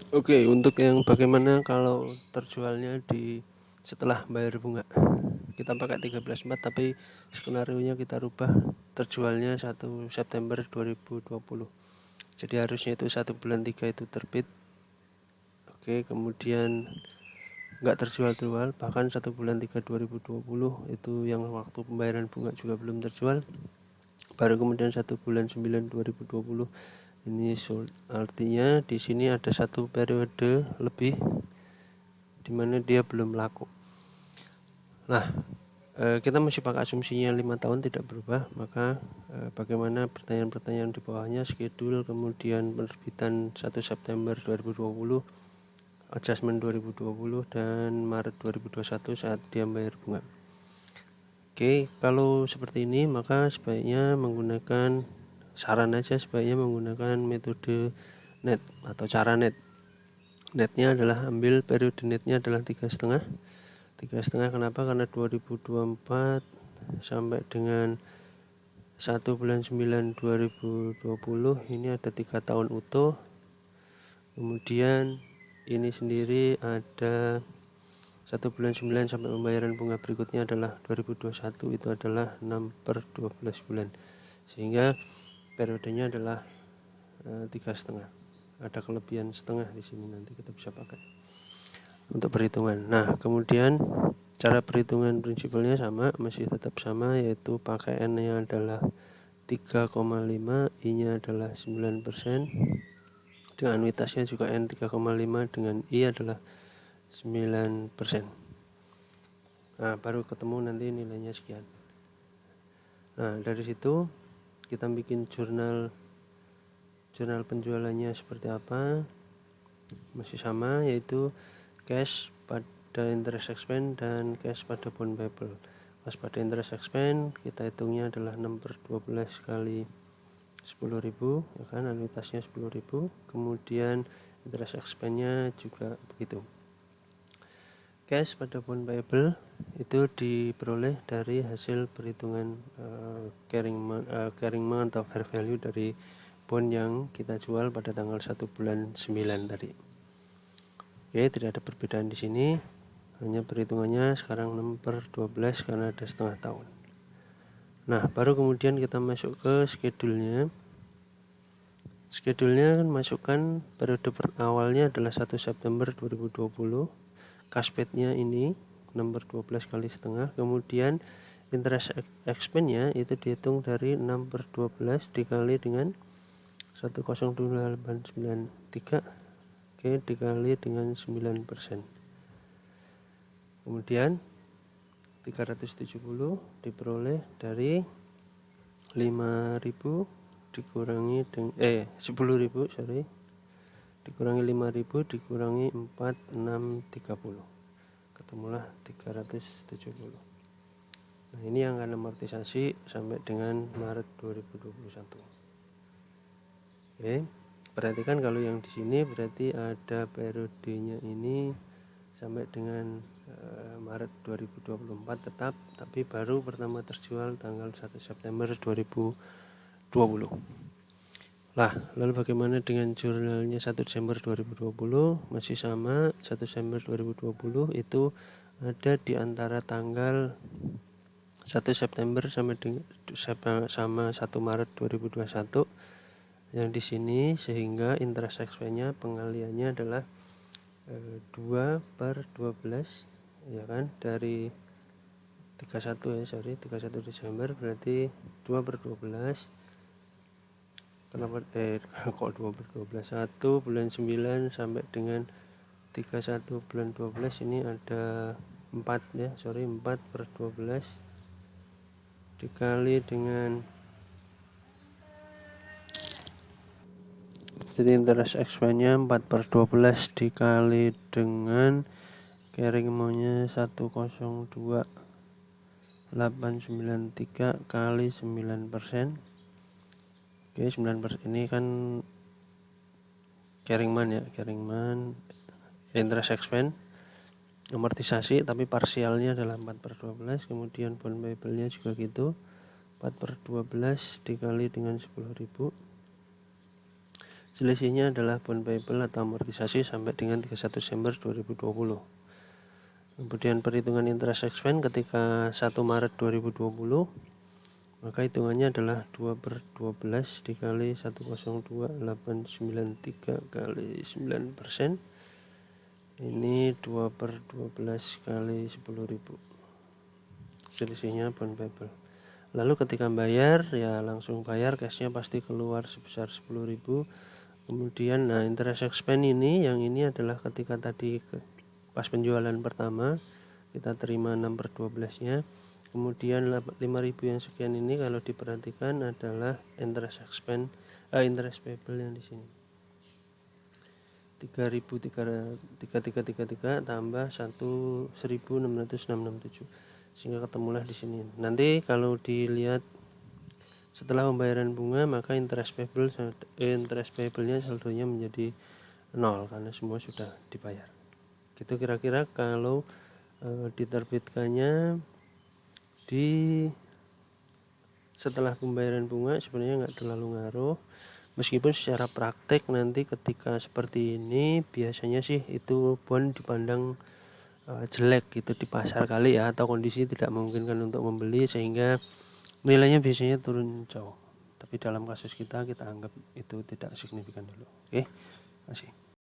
Oke, untuk yang bagaimana kalau terjualnya di setelah bayar bunga. Kita pakai 13.4 tapi skenario-nya kita rubah terjualnya 1 September 2020. Jadi harusnya itu 1 bulan 3 itu terbit. Oke, kemudian nggak terjual bahkan 1 bulan 3 2020 itu yang waktu pembayaran bunga juga belum terjual. Baru kemudian 1 bulan 9 2020 ini sold. Artinya di sini ada satu periode lebih di mana dia belum laku. Nah, kita masih pakai asumsinya 5 tahun tidak berubah, maka bagaimana pertanyaan-pertanyaan di bawahnya, schedule, kemudian penerbitan 1 September 2020, adjustment 2020, dan Maret 2021 saat dia bayar bunga. Oke, kalau seperti ini maka sebaiknya menggunakan, saran aja sebaiknya menggunakan metode net atau cara net. Netnya adalah ambil periode netnya adalah 3,5. 3,5 kenapa? Karena 2024 sampai dengan 1 bulan 9 2020 ini ada 3 tahun utuh. Kemudian ini sendiri ada 1 bulan 9 sampai pembayaran bunga berikutnya adalah 2021, itu adalah 6/12 bulan, sehingga periodenya adalah 3,5. Ada kelebihan setengah di sini, nanti kita bisa pakai untuk perhitungan. Nah, kemudian cara perhitungan prinsipalnya sama, masih tetap sama, yaitu pakai N nya adalah 3,5, I nya adalah 9%, dengan anuitasnya juga N 3,5 dengan I adalah 9%. Nah, baru ketemu nanti nilainya sekian. Nah, dari situ kita bikin jurnal penjualannya seperti apa. Masih sama, yaitu cash pada interest expense dan cash pada bond payable. Cash pada interest expense kita hitungnya adalah 6/12 kali 10.000, ya kan, anuitasnya 10.000. Kemudian interest expense-nya juga begitu. Cash pada bond payable itu diperoleh dari hasil perhitungan carrying amount atau fair value dari bond yang kita jual pada tanggal 1 bulan 9 tadi. Oke, tidak ada perbedaan di sini, hanya perhitungannya sekarang 6/12 karena ada setengah tahun. Nah, baru kemudian kita masuk ke schedule-nya. Schedule-nya kan masukkan periode awalnya adalah 1 September 2020. Cash paid-nya ini nomor 12 kali setengah. Kemudian interest expense-nya itu dihitung dari 6/12 dikali dengan 1,0893, oke, dikali dengan 9%. Kemudian 370 diperoleh dari 5.000 dikurangi dengan 10.000 dikurangi 5.000 dikurangi 4.630, ketemulah 370. Nah, ini yang akan amortisasi sampai dengan Maret 2021. Oke, perhatikan kalau yang di sini berarti ada periodenya ini sampai dengan Maret 2024 tetap, tapi baru pertama terjual tanggal 1 September 2020. Lah, lalu bagaimana dengan jurnalnya 1 Desember 2020? Masih sama, 1 Desember 2020 itu ada di antara tanggal 1 September sama 1 Maret 2021 yang di sini, sehingga interest expense-nya pengaliannya adalah 2/12, ya kan, dari 31 Desember berarti 2/12. Kenapa kok 2/12? 1 bulan 9 sampai dengan 31 bulan 12 ini ada 4 ya, 4/12 dikali dengan, jadi interest expense-nya 4/12 dikali dengan carrying amount-nya 102.893 kali 9%. Oke, 9% ini kan carrying man interest expense, amortisasi, tapi parsialnya adalah 4/12. Kemudian bond payable-nya juga gitu, 4/12 dikali dengan 10.000 Selisihnya adalah bond payable atau amortisasi sampai dengan 31 Desember 2020. Kemudian perhitungan interest expense ketika 1 Maret 2020, maka hitungannya adalah 2/12 dikali 102.893 kali 9%. Ini 2/12 kali 10.000. Selisihnya bond payable. Lalu ketika bayar, ya langsung bayar, cashnya pasti keluar sebesar 10.000. Kemudian interest expense ini, yang ini adalah ketika tadi pas penjualan pertama kita terima 6/12 nya. Kemudian 5.000 yang sekian ini kalau diperhatikan adalah interest expense, interest payable yang di sini. 3.333 tambah 1.667 sehingga ketemulah di sini. Nanti kalau dilihat setelah pembayaran bunga, maka interest payable-nya saldonya menjadi 0 karena semua sudah dibayar. Gitu kira-kira kalau diterbitkannya di setelah pembayaran bunga sebenarnya nggak terlalu ngaruh, meskipun secara praktek nanti ketika seperti ini biasanya sih itu bond dipandang jelek gitu di pasar kali ya, atau kondisi tidak memungkinkan untuk membeli sehingga nilainya biasanya turun jauh. Tapi dalam kasus kita anggap itu tidak signifikan dulu. Oke, masih.